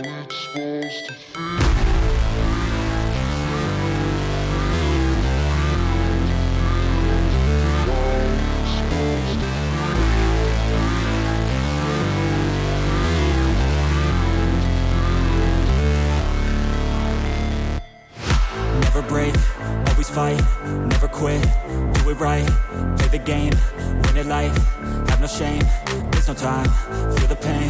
Never break, always fight, never quit, do it right, play the game, win it life, have no shame, there's no time, feel the pain,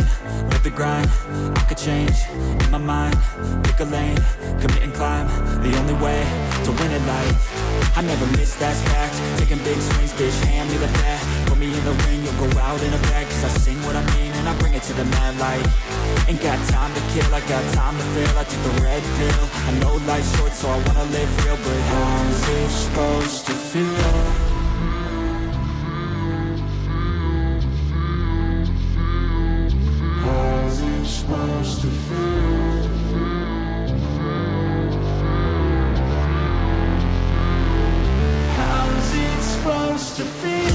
live the grind, I could change, in my mind, pick a lane, commit and climb, the only way to win it life. I never miss, that's fact, taking big swings, bitch, hand me the bat, put me in the ring, you'll go out in a bag, cause I sing what I mean and I bring it to the mad light. Ain't got time to kill, I got time to feel, I took the red pill, I know life's short so I wanna live real, but how's it supposed to feel? Supposed to feel. How's it supposed to feel?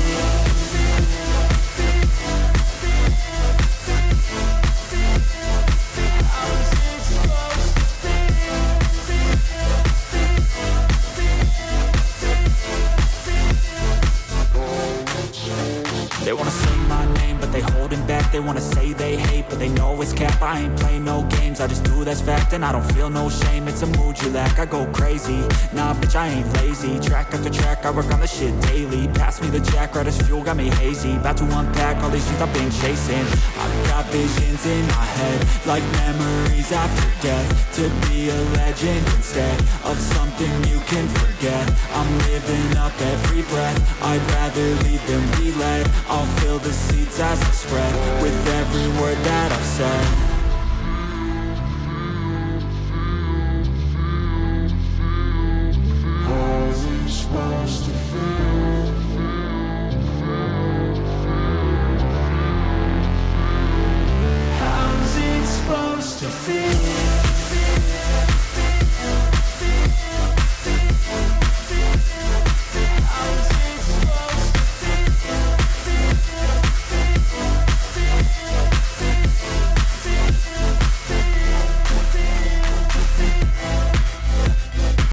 They wanna say my name, but they holding back. They wanna say they hate, but they know it's cap. I ain't play no games, I just do that's fact. And I don't feel no shame, it's a mood you lack. I go crazy, nah bitch I ain't lazy. Track after track, I work on the shit daily. Pass me the jack, right as fuel, got me hazy. About to unpack all these things I've been chasing. I've got visions in my head, like memories after death. To be a legend instead of something you can forget. I'm living up every breath, I'd rather lead than be led. I'll fill the seats as I spread with every word that I've said.